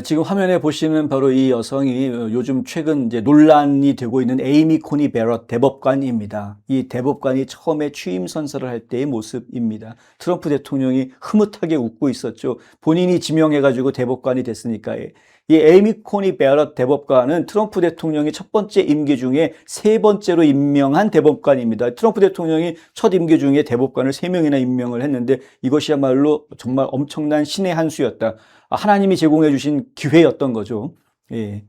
지금 화면에 보시는 바로 이 여성이 요즘 최근 이제 논란이 되고 있는 에이미 코니 베럿 대법관입니다. 이 대법관이 처음에 취임 선서를 할 때의 모습입니다. 트럼프 대통령이 흐뭇하게 웃고 있었죠. 본인이 지명해가지고 대법관이 됐으니까. 이 에이미 코니 베럿 대법관은 트럼프 대통령이 첫 번째 임기 중에 세 번째로 임명한 대법관입니다. 트럼프 대통령이 첫 임기 중에 대법관을 세 명이나 임명을 했는데 이것이야말로 정말 엄청난 신의 한 수였다. 하나님이 제공해 주신 기회였던 거죠. 예.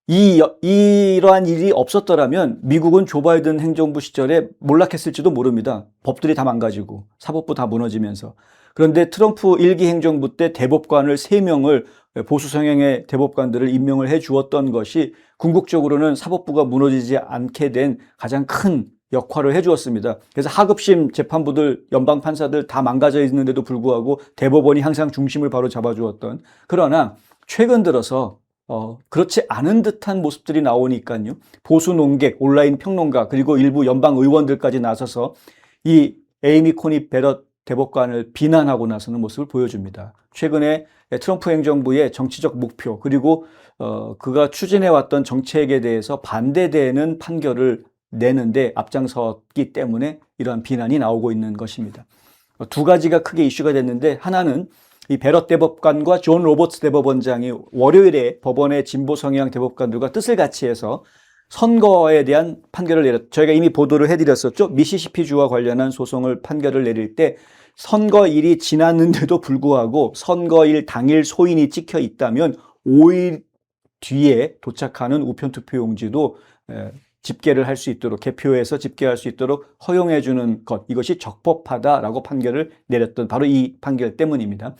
이러한 일이 없었더라면 미국은 조 바이든 행정부 시절에 몰락했을지도 모릅니다. 법들이 다 망가지고 사법부 다 무너지면서. 그런데 트럼프 1기 행정부 때 대법관을 3명을 보수 성향의 대법관들을 임명을 해 주었던 것이 궁극적으로는 사법부가 무너지지 않게 된 가장 큰 역할을 해주었습니다. 그래서 하급심 재판부들, 연방 판사들 다 망가져 있는데도 불구하고 대법원이 항상 중심을 바로 잡아주었던. 그러나 최근 들어서 그렇지 않은 듯한 모습들이 나오니까요. 보수 논객, 온라인 평론가, 그리고 일부 연방 의원들까지 나서서 이 에이미 코니 베럿 대법관을 비난하고 나서는 모습을 보여줍니다. 최근에 트럼프 행정부의 정치적 목표, 그리고 그가 추진해왔던 정책에 대해서 반대되는 판결을 내는데 앞장섰기 때문에 이러한 비난이 나오고 있는 것입니다. 두 가지가 크게 이슈가 됐는데, 하나는 이 베럿 대법관과 존 로버츠 대법원장이 월요일에 법원의 진보 성향 대법관들과 뜻을 같이 해서 선거에 대한 판결을 내렸죠. 저희가 이미 보도를 해드렸었죠. 미시시피주와 관련한 소송을 판결을 내릴 때 선거일이 지났는데도 불구하고 선거일 당일 소인이 찍혀 있다면 5일 뒤에 도착하는 우편투표용지도 집계를 할 수 있도록, 개표해서 집계할 수 있도록 허용해 주는 것, 이것이 적법하다라고 판결을 내렸던 바로 이 판결 때문입니다.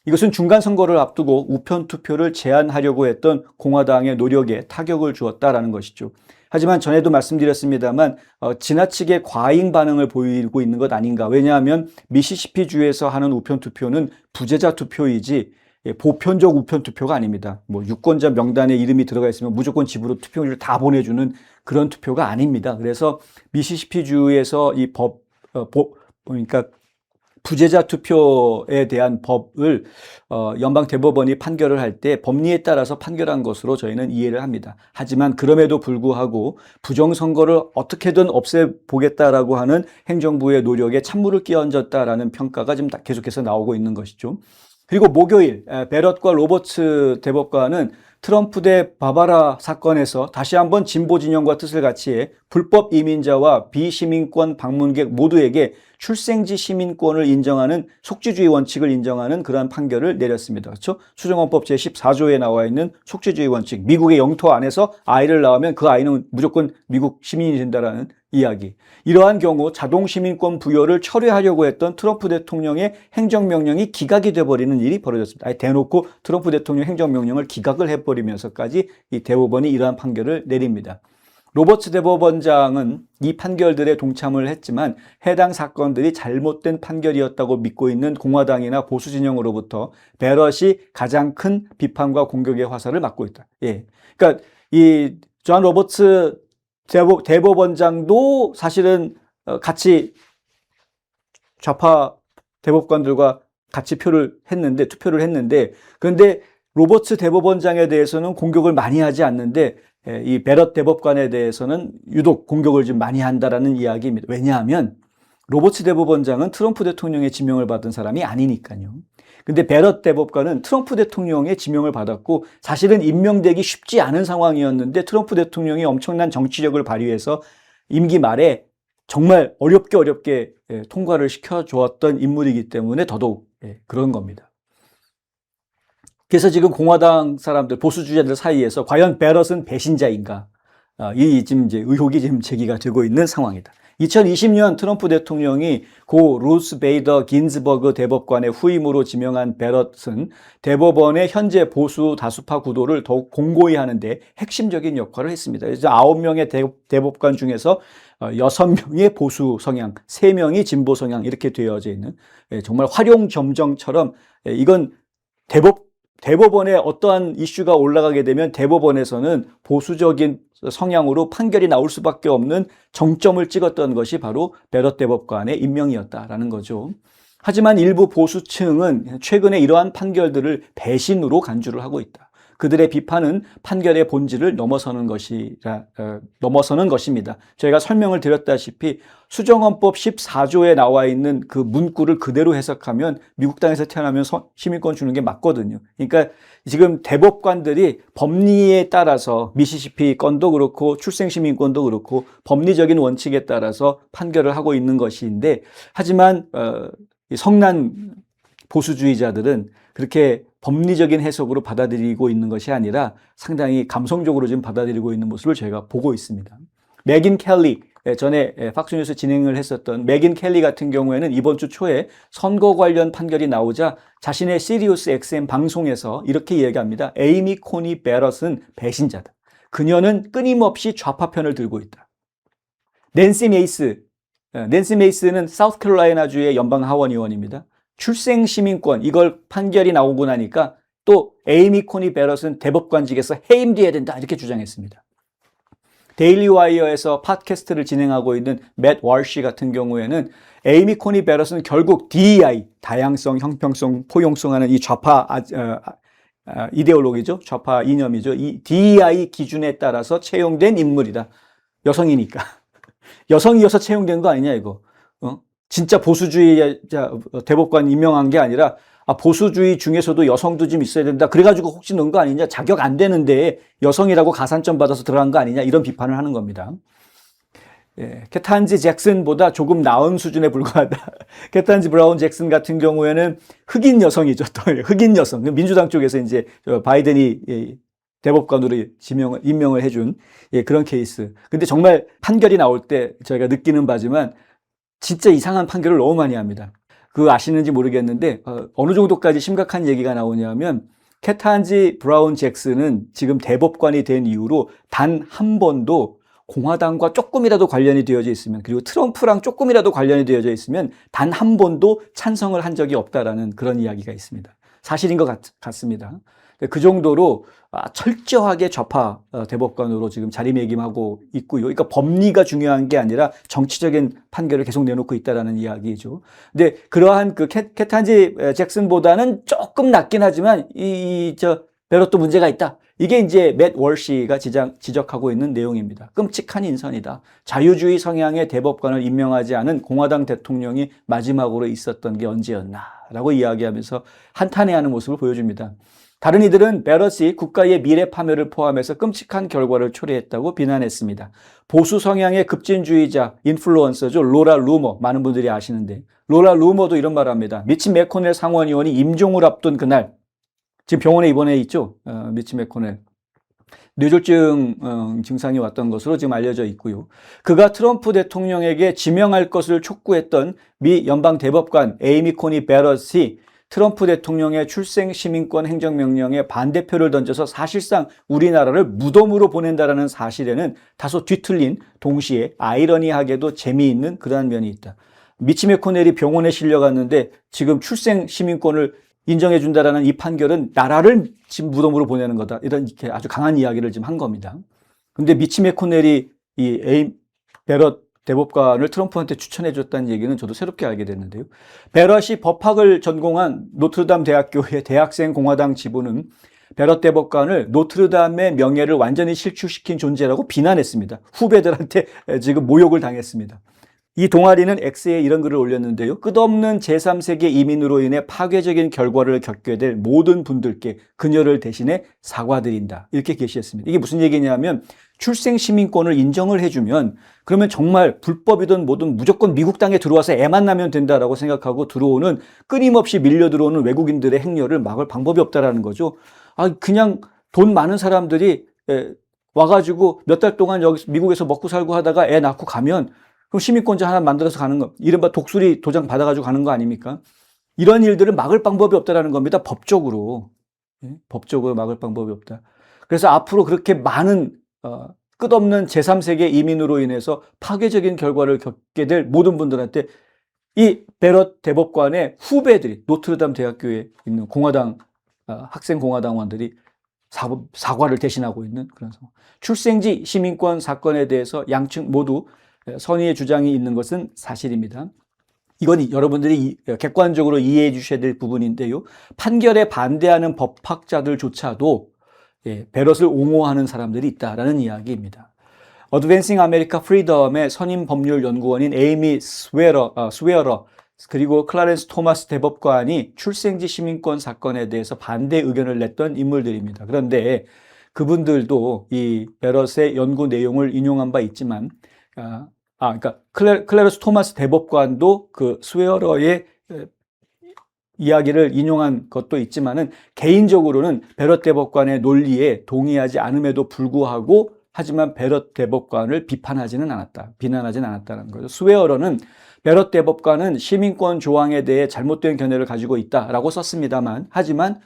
이것은 중간선거를 앞두고 우편투표를 제한하려고 했던 공화당의 노력에 타격을 주었다라는 것이죠. 하지만 전에도 말씀드렸습니다만 지나치게 과잉 반응을 보이고 있는 것 아닌가. 왜냐하면 미시시피주에서 하는 우편투표는 부재자 투표이지 보편적 우편투표가 아닙니다. 뭐 유권자 명단에 이름이 들어가 있으면 무조건 집으로 투표용지를 다 보내주는 그런 투표가 아닙니다. 그래서 미시시피주에서 이 그러니까 부재자 투표에 대한 법을 연방 대법원이 판결을 할 때 법리에 따라서 판결한 것으로 저희는 이해를 합니다. 하지만 그럼에도 불구하고 부정선거를 어떻게든 없애보겠다라고 하는 행정부의 노력에 찬물을 끼얹었다라는 평가가 지금 계속해서 나오고 있는 것이죠. 그리고 목요일 베럿과 로버츠 대법관은 트럼프 대 바바라 사건에서 다시 한번 진보 진영과 뜻을 같이 해 불법 이민자와 비시민권 방문객 모두에게 출생지 시민권을 인정하는 속지주의 원칙을 인정하는 그러한 판결을 내렸습니다. 그렇죠? 수정헌법 제14조에 나와 있는 속지주의 원칙, 미국의 영토 안에서 아이를 낳으면 그 아이는 무조건 미국 시민이 된다라는 이야기. 이러한 경우 자동시민권 부여를 철회하려고 했던 트럼프 대통령의 행정명령이 기각이 돼버리는 일이 벌어졌습니다. 대놓고 트럼프 대통령 행정명령을 기각을 해버리면서까지 이 대법원이 이러한 판결을 내립니다. 로버츠 대법원장은 이 판결들에 동참을 했지만 해당 사건들이 잘못된 판결이었다고 믿고 있는 공화당이나 보수 진영으로부터 베럿이 가장 큰 비판과 공격의 화살을 맞고 있다. 예. 그러니까 이 존 로버츠 대법원장도 사실은 같이 좌파 대법관들과 같이 투표를 했는데, 그런데 로버츠 대법원장에 대해서는 공격을 많이 하지 않는데 이 베럿 대법관에 대해서는 유독 공격을 좀 많이 한다라는 이야기입니다. 왜냐하면 로버츠 대법원장은 트럼프 대통령의 지명을 받은 사람이 아니니까요. 근데 베럿 대법관은 트럼프 대통령의 지명을 받았고 사실은 임명되기 쉽지 않은 상황이었는데 트럼프 대통령이 엄청난 정치력을 발휘해서 임기 말에 정말 어렵게 통과를 시켜주었던 인물이기 때문에 더더욱 그런 겁니다. 그래서 지금 공화당 사람들, 보수주의자들 사이에서 과연 베럿은 배신자인가? 지금 이제 의혹이 지금 제기가 되고 있는 상황이다. 2020년 트럼프 대통령이 고 루스 베이더 긴즈버그 대법관의 후임으로 지명한 베럿은 대법원의 현재 보수 다수파 구도를 더욱 공고히 하는데 핵심적인 역할을 했습니다. 그래서 9명의 대법관 중에서 6명의 보수 성향, 3명이 진보 성향 이렇게 되어져 있는 정말 활용점정처럼 이건 대법원에 어떠한 이슈가 올라가게 되면 대법원에서는 보수적인 성향으로 판결이 나올 수밖에 없는 정점을 찍었던 것이 바로 베럿 대법관의 임명이었다라는 거죠. 하지만 일부 보수층은 최근에 이러한 판결들을 배신으로 간주를 하고 있다. 그들의 비판은 판결의 본질을 넘어서는 것입니다. 저희가 설명을 드렸다시피 수정헌법 14조에 나와 있는 그 문구를 그대로 해석하면 미국 땅에서 태어나면 시민권 주는 게 맞거든요. 그러니까 지금 대법관들이 법리에 따라서 미시시피 건도 그렇고 출생시민권도 그렇고 법리적인 원칙에 따라서 판결을 하고 있는 것인데, 하지만 성난 보수주의자들은 그렇게 법리적인 해석으로 받아들이고 있는 것이 아니라 상당히 감성적으로 지금 받아들이고 있는 모습을 저희가 보고 있습니다. 맥인 켈리, 전에 팍스뉴스 진행을 했었던 맥인 켈리 같은 경우에는 이번 주 초에 선거 관련 판결이 나오자 자신의 시리우스 XM 방송에서 이렇게 이야기합니다. 에이미 코니 베럿은 배신자다. 그녀는 끊임없이 좌파 편을 들고 있다. 낸시 메이스는 사우스캐롤라이나주의 연방 하원 의원입니다. 출생 시민권 이걸 판결이 나오고 나니까 또 에이미 코니 베럿은 대법관직에서 해임돼야 된다 이렇게 주장했습니다. 데일리 와이어에서 팟캐스트를 진행하고 있는 맷 월시 같은 경우에는 에이미 코니 베럿은 결국 DEI, 다양성, 형평성, 포용성 하는 이 좌파 이데올로기죠. 좌파 이념이죠. 이 DEI 기준에 따라서 채용된 인물이다. 여성이니까. 여성이어서 채용된 거 아니냐 이거. 진짜 보수주의자 대법관 임명한 게 아니라 보수주의 중에서도 여성도 좀 있어야 된다. 그래가지고 혹시 넣은 거 아니냐. 자격 안 되는데 여성이라고 가산점 받아서 들어간 거 아니냐. 이런 비판을 하는 겁니다. 케탄지 잭슨보다 조금 나은 수준에 불과하다. 케탄지 브라운 잭슨 같은 경우에는 흑인 여성이죠. 또 흑인 여성. 민주당 쪽에서 이제 바이든이 대법관으로 임명을 해준 그런 케이스. 근데 정말 판결이 나올 때 저희가 느끼는 바지만 진짜 이상한 판결을 너무 많이 합니다. 그거 아시는지 모르겠는데 어느 정도까지 심각한 얘기가 나오냐면 케탄지 브라운 잭슨은 지금 대법관이 된 이후로 단 한 번도 공화당과 조금이라도 관련이 되어져 있으면, 그리고 트럼프랑 조금이라도 관련이 되어져 있으면 단 한 번도 찬성을 한 적이 없다라는 그런 이야기가 있습니다. 사실인 것 같습니다. 그 정도로 철저하게 좌파 대법관으로 지금 자리매김하고 있고요. 그러니까 법리가 중요한 게 아니라 정치적인 판결을 계속 내놓고 있다라는 이야기죠. 근데 그러한 그 케탄지 잭슨보다는 조금 낫긴 하지만 베럿도 문제가 있다. 이게 이제 맷 월시가 지적하고 있는 내용입니다. 끔찍한 인선이다. 자유주의 성향의 대법관을 임명하지 않은 공화당 대통령이 마지막으로 있었던 게 언제였나라고 이야기하면서 한탄해하는 모습을 보여줍니다. 다른 이들은 베럿이 국가의 미래 파멸을 포함해서 끔찍한 결과를 초래했다고 비난했습니다. 보수 성향의 급진주의자 인플루언서죠. 로라 루머, 많은 분들이 아시는데 로라 루머도 이런 말을 합니다. 미치 매코넬 상원의원이 임종을 앞둔 그날, 지금 병원에 입원해 있죠. 미치 매코넬. 뇌졸중 증상이 왔던 것으로 지금 알려져 있고요. 그가 트럼프 대통령에게 지명할 것을 촉구했던 미 연방 대법관 에이미 코니 베럿이 트럼프 대통령의 출생 시민권 행정명령에 반대표를 던져서 사실상 우리나라를 무덤으로 보낸다라는 사실에는 다소 뒤틀린, 동시에 아이러니하게도 재미있는 그러한 면이 있다. 미치 매코넬이 병원에 실려갔는데 지금 출생 시민권을 인정해준다라는 이 판결은 나라를 지금 무덤으로 보내는 거다. 이렇게 아주 강한 이야기를 지금 한 겁니다. 근데 미치 매코넬이 이 베럿 대법관을 트럼프한테 추천해줬다는 얘기는 저도 새롭게 알게 됐는데요. 베럿이 법학을 전공한 노트르담 대학교의 대학생 공화당 지부는 베럿 대법관을 노트르담의 명예를 완전히 실추시킨 존재라고 비난했습니다. 후배들한테 지금 모욕을 당했습니다. 이 동아리는 X에 이런 글을 올렸는데요. 끝없는 제3세계 이민으로 인해 파괴적인 결과를 겪게 될 모든 분들께 그녀를 대신해 사과드린다. 이렇게 게시했습니다. 이게 무슨 얘기냐면 출생 시민권을 인정을 해주면 그러면 정말 불법이든 뭐든 무조건 미국 땅에 들어와서 애만 나면 된다라고 생각하고 들어오는, 끊임없이 밀려 들어오는 외국인들의 행렬을 막을 방법이 없다라는 거죠. 그냥 돈 많은 사람들이 와가지고 몇 달 동안 여기 미국에서 먹고 살고 하다가 애 낳고 가면 그럼 시민권자 하나 만들어서 가는 거, 이른바 독수리 도장 받아가지고 가는 거 아닙니까? 이런 일들을 막을 방법이 없다라는 겁니다. 법적으로. 법적으로 막을 방법이 없다. 그래서 앞으로 그렇게 많은 끝없는 제3세계 이민으로 인해서 파괴적인 결과를 겪게 될 모든 분들한테 이 베럿 대법관의 후배들이 노트르담 대학교에 있는 공화당 학생 공화당원들이 사과를 대신하고 있는 그런 상황. 출생지 시민권 사건에 대해서 양측 모두 선의의 주장이 있는 것은 사실입니다. 이건 여러분들이 객관적으로 이해해 주셔야 될 부분인데요. 판결에 반대하는 법학자들조차도 베럿을 옹호하는 사람들이 있다라는 이야기입니다. 어드밴싱 아메리카 프리덤의 선임 법률 연구원인 에이미 스웨어러 그리고 클라렌스 토마스 대법관이 출생지 시민권 사건에 대해서 반대 의견을 냈던 인물들입니다. 그런데 그분들도 이 베럿의 연구 내용을 인용한 바 있지만, 그러니까 클라렌스 토마스 대법관도 그 스웨어러의 이야기를 인용한 것도 있지만은 개인적으로는 베럿 대법관의 논리에 동의하지 않음에도 불구하고 하지만 베럿 대법관을 비난하지는 않았다는 거죠. 스웨어러는 베럿 대법관은 시민권 조항에 대해 잘못된 견해를 가지고 있다라고 썼습니다만, 하지만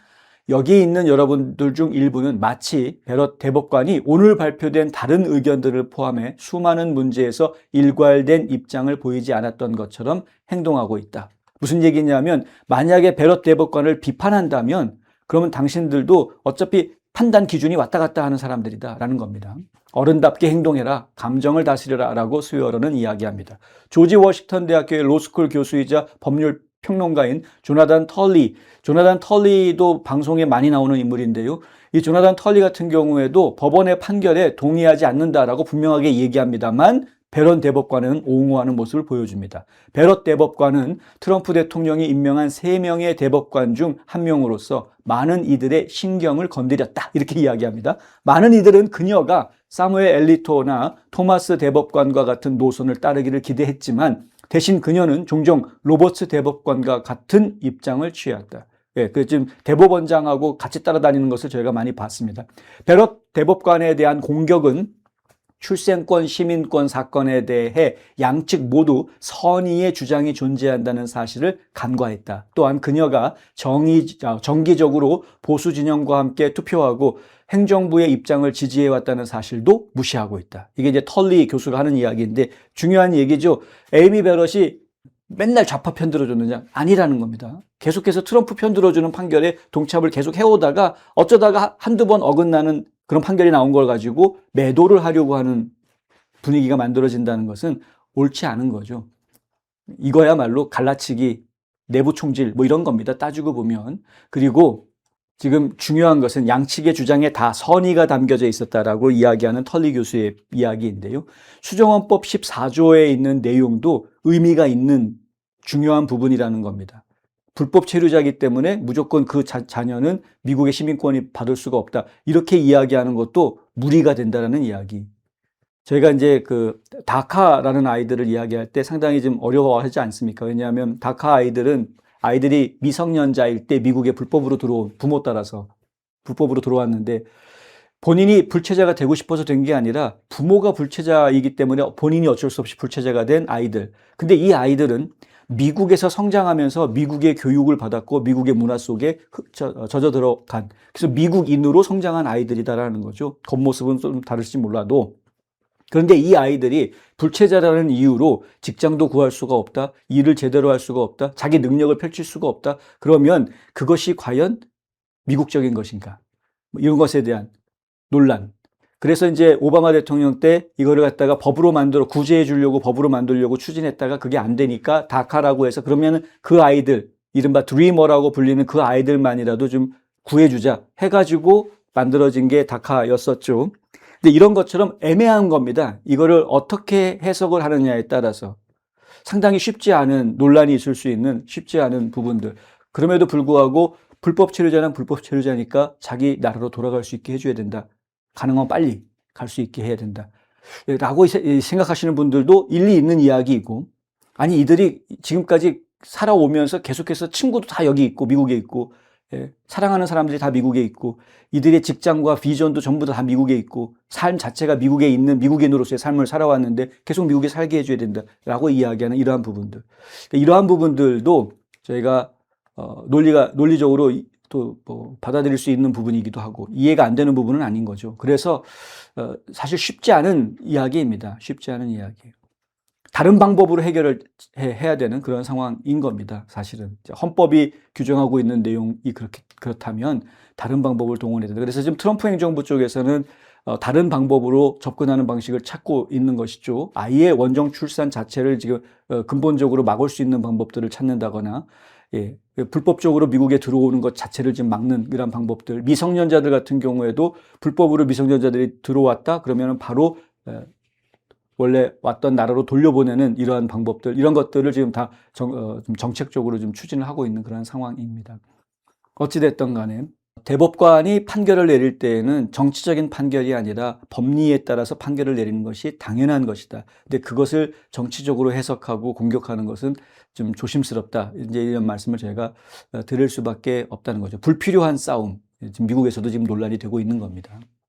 여기 있는 여러분들 중 일부는 마치 베럿 대법관이 오늘 발표된 다른 의견들을 포함해 수많은 문제에서 일괄된 입장을 보이지 않았던 것처럼 행동하고 있다. 무슨 얘기냐면 만약에 베럿 대법관을 비판한다면 그러면 당신들도 어차피 판단 기준이 왔다 갔다 하는 사람들이다라는 겁니다. 어른답게 행동해라, 감정을 다스려라 라고 스웨어러는 이야기합니다. 조지 워싱턴 대학교의 로스쿨 교수이자 법률 평론가인 조나단 털리도 방송에 많이 나오는 인물인데요. 이 조나단 털리 같은 경우에도 법원의 판결에 동의하지 않는다라고 분명하게 얘기합니다만 베럿 대법관은 옹호하는 모습을 보여줍니다. 베럿 대법관은 트럼프 대통령이 임명한 3명의 대법관 중 한 명으로서 많은 이들의 신경을 건드렸다. 이렇게 이야기합니다. 많은 이들은 그녀가 사무엘 엘리토나 토마스 대법관과 같은 노선을 따르기를 기대했지만 대신 그녀는 종종 로버츠 대법관과 같은 입장을 취했다. 지금 대법원장하고 같이 따라다니는 것을 저희가 많이 봤습니다. 베럿 대법관에 대한 공격은 출생권, 시민권 사건에 대해 양측 모두 선의의 주장이 존재한다는 사실을 간과했다. 또한 그녀가 정기적으로 보수 진영과 함께 투표하고 행정부의 입장을 지지해왔다는 사실도 무시하고 있다. 이게 이제 털리 교수가 하는 이야기인데 중요한 얘기죠. 에이미 베럿이 맨날 좌파 편 들어줬느냐? 아니라는 겁니다. 계속해서 트럼프 편 들어주는 판결에 동참을 계속 해오다가 어쩌다가 한두 번 어긋나는 그런 판결이 나온 걸 가지고 매도를 하려고 하는 분위기가 만들어진다는 것은 옳지 않은 거죠. 이거야말로 갈라치기, 내부 총질 뭐 이런 겁니다. 따지고 보면. 그리고 지금 중요한 것은 양측의 주장에 다 선의가 담겨져 있었다라고 이야기하는 털리 교수의 이야기인데요. 수정헌법 14조에 있는 내용도 의미가 있는 중요한 부분이라는 겁니다. 불법 체류자이기 때문에 무조건 그 자녀는 미국의 시민권이 받을 수가 없다. 이렇게 이야기하는 것도 무리가 된다는 이야기. 저희가 이제 그 다카라는 아이들을 이야기할 때 상당히 좀 어려워하지 않습니까? 왜냐하면 다카 아이들이 미성년자일 때 미국에 불법으로 들어온 부모 따라서 불법으로 들어왔는데 본인이 불체자가 되고 싶어서 된 게 아니라 부모가 불체자이기 때문에 본인이 어쩔 수 없이 불체자가 된 아이들. 근데 이 아이들은 미국에서 성장하면서 미국의 교육을 받았고 미국의 문화 속에 젖어 들어간 그래서 미국인으로 성장한 아이들이다라는 거죠. 겉모습은 좀 다를지 몰라도. 그런데 이 아이들이 불체자라는 이유로 직장도 구할 수가 없다. 일을 제대로 할 수가 없다. 자기 능력을 펼칠 수가 없다. 그러면 그것이 과연 미국적인 것인가? 이런 것에 대한 논란. 그래서 이제 오바마 대통령 때 이거를 갖다가 구제해 주려고 법으로 만들려고 추진했다가 그게 안 되니까 다카라고 해서 그러면은 그 아이들, 이른바 드리머라고 불리는 그 아이들만이라도 좀 구해주자 해가지고 만들어진 게 다카였었죠. 근데 이런 것처럼 애매한 겁니다. 이거를 어떻게 해석을 하느냐에 따라서 상당히 쉽지 않은 논란이 있을 수 있는 쉽지 않은 부분들. 그럼에도 불구하고 불법 체류자는 불법 체류자니까 자기 나라로 돌아갈 수 있게 해줘야 된다. 가능하면 빨리 갈 수 있게 해야 된다. 라고 생각하시는 분들도 일리 있는 이야기이고, 아니, 이들이 지금까지 살아오면서 계속해서 친구도 다 여기 있고, 미국에 있고, 사랑하는 사람들이 다 미국에 있고, 이들의 직장과 비전도 전부 다 미국에 있고, 삶 자체가 미국에 있는 미국인으로서의 삶을 살아왔는데 계속 미국에 살게 해줘야 된다라고 이야기하는 이러한 부분들. 이러한 부분들도 저희가 논리적으로 또 뭐 받아들일 수 있는 부분이기도 하고 이해가 안 되는 부분은 아닌 거죠. 그래서 사실 쉽지 않은 이야기입니다. 쉽지 않은 이야기예요. 다른 방법으로 해결을 해야 되는 그런 상황인 겁니다. 사실은 헌법이 규정하고 있는 내용이 그렇다면 다른 방법을 동원해야 된다. 그래서 지금 트럼프 행정부 쪽에서는 다른 방법으로 접근하는 방식을 찾고 있는 것이죠. 아예 원정 출산 자체를 지금 근본적으로 막을 수 있는 방법들을 찾는다거나, 예, 불법적으로 미국에 들어오는 것 자체를 지금 막는 이런 방법들. 미성년자들 같은 경우에도 불법으로 미성년자들이 들어왔다 그러면 바로 원래 왔던 나라로 돌려보내는 이러한 방법들, 이런 것들을 지금 다 좀 정책적으로 좀 추진을 하고 있는 그런 상황입니다. 어찌됐든 간에 대법관이 판결을 내릴 때에는 정치적인 판결이 아니라 법리에 따라서 판결을 내리는 것이 당연한 것이다. 근데 그것을 정치적으로 해석하고 공격하는 것은 좀 조심스럽다. 이제 이런 말씀을 제가 드릴 수밖에 없다는 거죠. 불필요한 싸움. 지금 미국에서도 지금 논란이 되고 있는 겁니다.